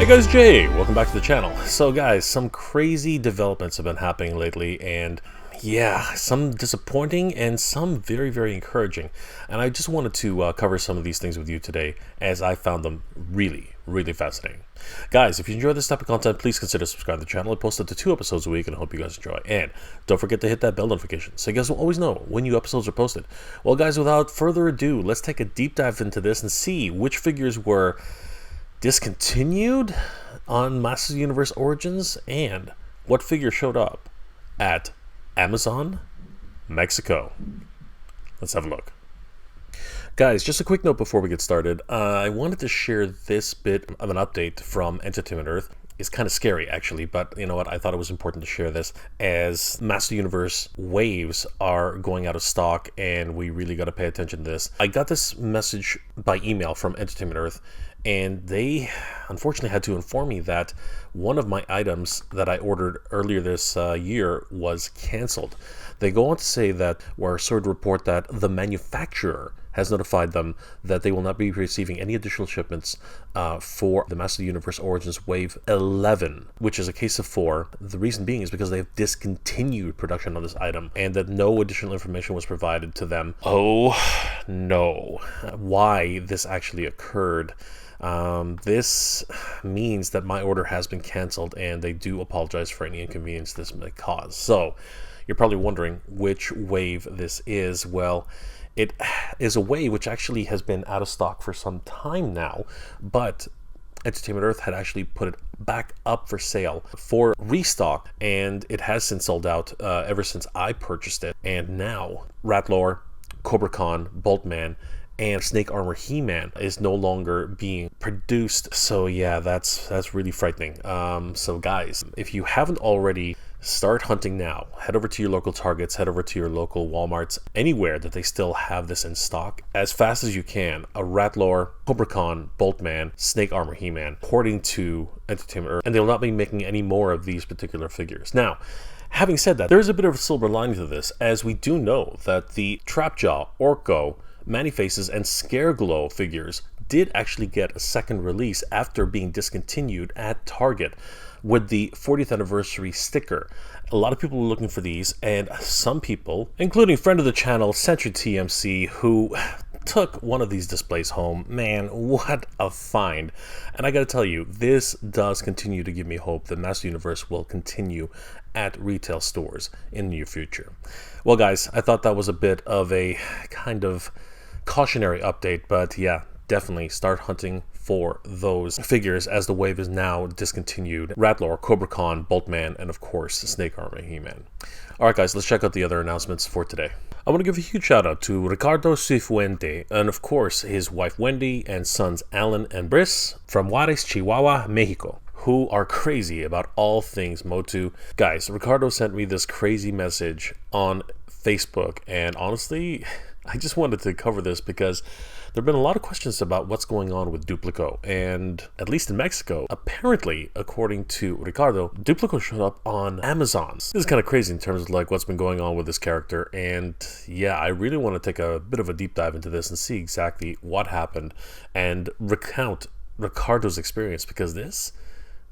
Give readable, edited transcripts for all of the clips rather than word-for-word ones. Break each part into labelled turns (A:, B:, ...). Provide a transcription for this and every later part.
A: Hey guys, Jay, welcome back to the channel. So guys, some crazy developments have been happening lately, and yeah, some disappointing and some very, very encouraging. And I just wanted to cover some of these things with you today, as I found them really, really fascinating. Guys, if you enjoy this type of content, please consider subscribing to the channel. I post up to 2 episodes a week, and I hope you guys enjoy. And don't forget to hit that bell notification so you guys will always know when new episodes are posted. Well guys, without further ado, let's take a deep dive into this and see which figures were discontinued on Masters of the Universe Origins and what figure showed up at Amazon Mexico. Let's have a look. Guys, just a quick note before we get started. I wanted to share this bit of an update from Entertainment Earth. It's kind of scary actually, but you know what, I thought it was important to share this as Master Universe waves are going out of stock and we really got to pay attention to this. I got this message by email from Entertainment Earth, and they unfortunately had to inform me that one of my items that I ordered earlier this year was canceled. They go on to say that, or sort of report that the manufacturer has notified them that they will not be receiving any additional shipments for the Master of the Universe Origins Wave 11, which is a case of 4. The reason being is because they've discontinued production on this item and that no additional information was provided to them. Oh no. Why this actually occurred. This means that my order has been canceled, and they do apologize for any inconvenience this may cause. So you're probably wondering which wave this is. Well, it is a wave which actually has been out of stock for some time now, but Entertainment Earth had actually put it back up for sale for restock, and it has since sold out ever since I purchased it. And now Ratlor, Cobra Khan, Boltman, and Snake Armor He-Man is no longer being produced. So yeah, that's really frightening. So guys, if you haven't already, start hunting now. Head over to your local Targets, head over to your local Walmarts, anywhere that they still have this in stock, as fast as you can. A Ratlor, Cobra Khan, Boltman, Snake Armor He-Man, according to Entertainment Earth, and they will not be making any more of these particular figures. Now, having said that, there's a bit of a silver lining to this, as we do know that the Trapjaw, Orko, Man-E-Faces, and Scareglow figures did actually get a second release after being discontinued at Target with the 40th anniversary sticker. A lot of people were looking for these, and some people, including friend of the channel Century TMC, who took one of these displays home. Man, what a find. And I gotta tell you, this does continue to give me hope that Master Universe will continue at retail stores in the near future. Well guys, I thought that was a bit of a kind of cautionary update, but yeah, definitely start hunting for those figures as the wave is now discontinued. Ratlor, Cobra Khan, Boltman, and of course Snake Armor He-Man. Alright guys, let's check out the other announcements for today. I want to give a huge shout out to Ricardo Cifuente and of course his wife Wendy and sons Alan and Briss from Juarez, Chihuahua, Mexico, who are crazy about all things Motu. Guys, Ricardo sent me this crazy message on Facebook, and honestly, I just wanted to cover this because there have been a lot of questions about what's going on with Duplico, and at least in Mexico, apparently, according to Ricardo, Duplico showed up on Amazon. This is kind of crazy in terms of like what's been going on with this character, and yeah, I really want to take a bit of a deep dive into this and see exactly what happened and recount Ricardo's experience, because this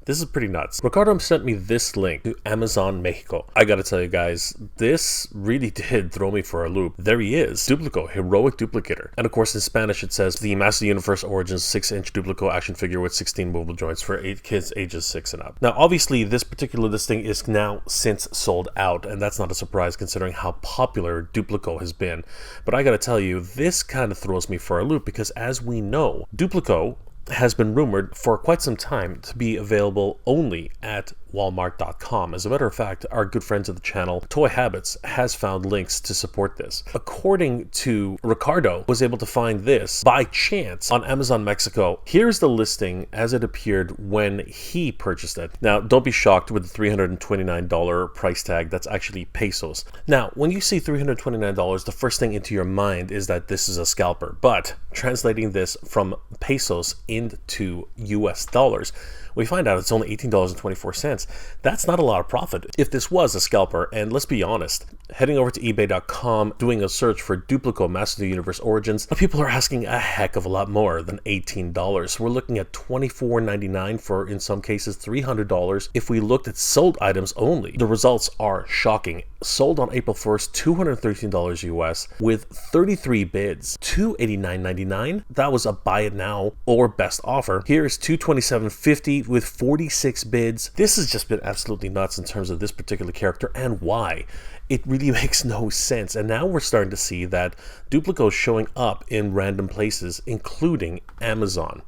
A: is pretty nuts. Ricardo sent me this link to Amazon Mexico. I gotta tell you guys, this really did throw me for a loop. There he is, Duplico, Heroic Duplicator. And of course in Spanish it says the Master Universe Origins 6-inch Duplico action figure with 16 movable joints for 8 kids ages 6 and up. Now obviously this particular listing is now since sold out, and that's not a surprise considering how popular Duplico has been. But I gotta tell you, this kind of throws me for a loop because as we know, Duplico has been rumored for quite some time to be available only at Walmart.com. As a matter of fact, our good friends of the channel, Toy Habits, has found links to support this. According to Ricardo, was able to find this by chance on Amazon Mexico. Here's the listing as it appeared when he purchased it. Now, don't be shocked with the $329 price tag. That's actually pesos. Now, when you see $329, the first thing into your mind is that this is a scalper, but translating this from pesos into US dollars, we find out it's only $18.24. That's not a lot of profit if this was a scalper. And let's be honest, heading over to ebay.com, doing a search for Duplico Master of the Universe Origins, people are asking a heck of a lot more than $18. We're looking at $24.99 for, in some cases, $300. If we looked at sold items only, the results are shocking. Sold on April 1st, $213 US with 33 bids, $289.99. That was a buy it now or best offer. Here's $227.50 with 46 bids. This has just been absolutely nuts in terms of this particular character and why. It really makes no sense. And now we're starting to see that Duplico is showing up in random places, including Amazon.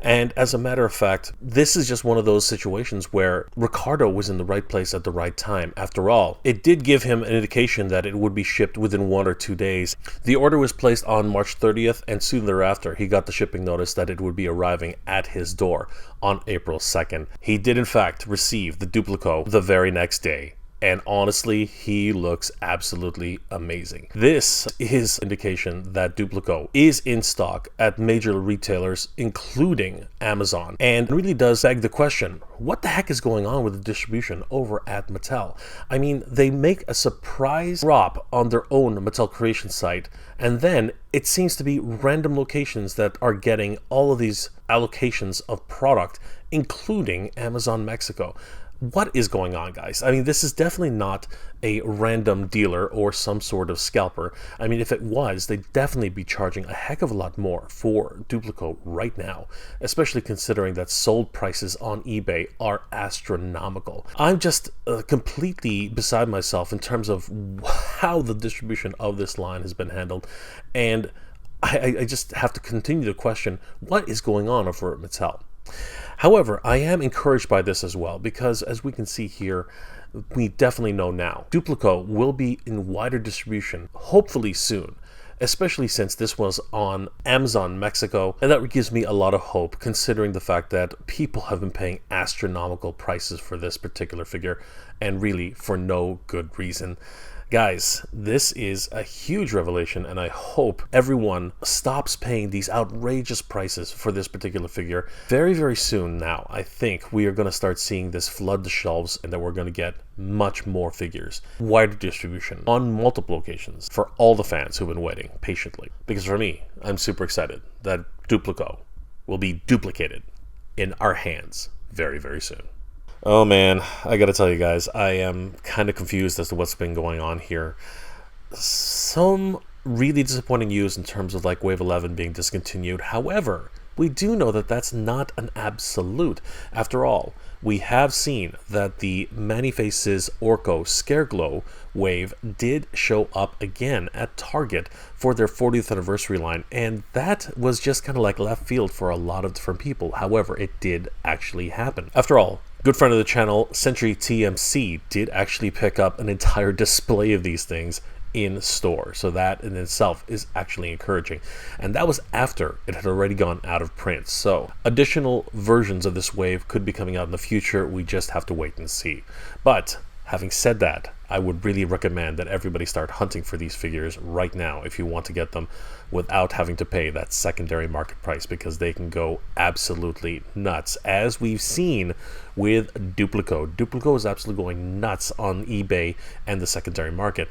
A: And as a matter of fact, this is just one of those situations where Ricardo was in the right place at the right time. After all, it did give him an indication that it would be shipped within 1 or 2 days. The order was placed on March 30th, and soon thereafter, he got the shipping notice that it would be arriving at his door on April 2nd. He did, in fact, receive the Duplico the very next day. And honestly, he looks absolutely amazing. This is indication that Duplico is in stock at major retailers, including Amazon. And it really does beg the question, what the heck is going on with the distribution over at Mattel? I mean, they make a surprise drop on their own Mattel Creation site, and then it seems to be random locations that are getting all of these allocations of product, including Amazon Mexico. What is going on, guys? I mean, this is definitely not a random dealer or some sort of scalper. I mean, if it was, they'd definitely be charging a heck of a lot more for Duplico right now, especially considering that sold prices on eBay are astronomical. I'm just completely beside myself in terms of how the distribution of this line has been handled. And I just have to continue to question what is going on over at Mattel. However, I am encouraged by this as well, because as we can see here, we definitely know now Duplico will be in wider distribution, hopefully soon, especially since this was on Amazon Mexico, and that gives me a lot of hope considering the fact that people have been paying astronomical prices for this particular figure, and really for no good reason. Guys, this is a huge revelation, and I hope everyone stops paying these outrageous prices for this particular figure. Very, very soon now, I think we are going to start seeing this flood the shelves, and that we're going to get much more figures. Wider distribution on multiple locations for all the fans who've been waiting patiently. Because for me, I'm super excited that Duplico will be duplicated in our hands very, very soon. Oh man, I gotta tell you guys, I am kind of confused as to what's been going on here. Some really disappointing news in terms of like Wave 11 being discontinued. However, we do know that that's not an absolute. After all, we have seen that the Many-Faces Orko Scareglow wave did show up again at Target for their 40th anniversary line, and that was just kind of like left field for a lot of different people. However, it did actually happen. After all, good friend of the channel, Century TMC, did actually pick up an entire display of these things in store. So that in itself is actually encouraging. And that was after it had already gone out of print. So additional versions of this wave could be coming out in the future. We just have to wait and see. But having said that, I would really recommend that everybody start hunting for these figures right now if you want to get them without having to pay that secondary market price, because they can go absolutely nuts, as we've seen with Duplico. Duplico is absolutely going nuts on eBay and the secondary market.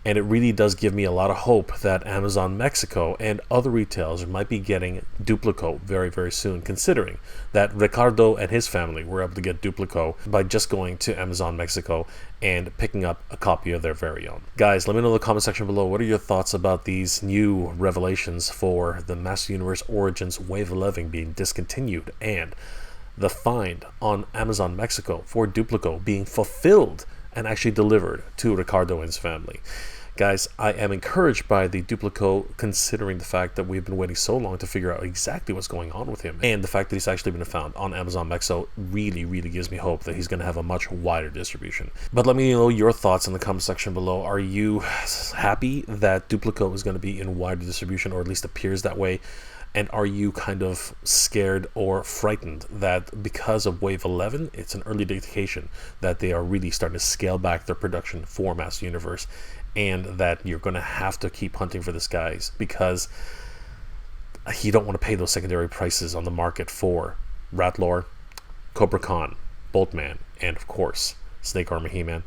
A: And it really does give me a lot of hope that Amazon Mexico and other retailers might be getting Duplico very, very soon, considering that Ricardo and his family were able to get Duplico by just going to Amazon Mexico and picking up a copy of their very own. Guys, let me know in the comment section below, what are your thoughts about these new revelations for the Master Universe Origins Wave 11 being discontinued, and the find on Amazon Mexico for Duplico being fulfilled and actually delivered to Ricardo and his family? Guys, I am encouraged by the Duplico, considering the fact that we've been waiting so long to figure out exactly what's going on with him. And the fact that he's actually been found on Amazon Mexico really, really gives me hope that he's going to have a much wider distribution. But let me know your thoughts in the comment section below. Are you happy that Duplico is going to be in wider distribution, or at least appears that way? And are you kind of scared or frightened that because of Wave 11, it's an early indication that they are really starting to scale back their production for Master Universe, and that you're going to have to keep hunting for this, guys? Because You don't want to pay those secondary prices on the market for Ratlore, Cobra Khan, Boltman, and of course, Snake Armor He-Man.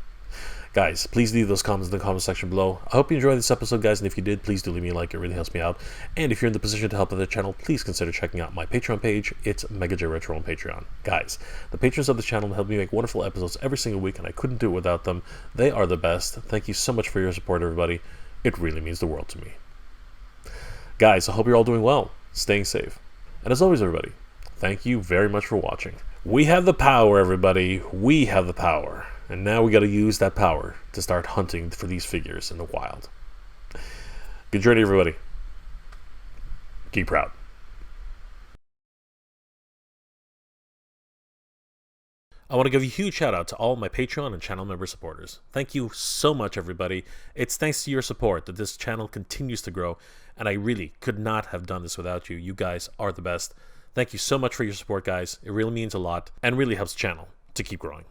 A: Guys, please leave those comments in the comment section below. I hope you enjoyed this episode, guys, and if you did, please do leave me a like. It really helps me out. And if you're in the position to help the channel, please consider checking out my Patreon page. It's Mega J Retro on Patreon. Guys, the patrons of the channel help me make wonderful episodes every single week, and I couldn't do it without them. They are the best. Thank you so much for your support, everybody. It really means the world to me. Guys, I hope you're all doing well, staying safe. And as always, everybody, thank you very much for watching. We have the power, everybody. We have the power. And now we got to use that power to start hunting for these figures in the wild. Good journey, everybody. Keep proud. I want to give a huge shout out to all my Patreon and channel member supporters. Thank you so much, everybody. It's thanks to your support that this channel continues to grow, and I really could not have done this without you. You guys are the best. Thank you so much for your support, guys. It really means a lot and really helps the channel to keep growing.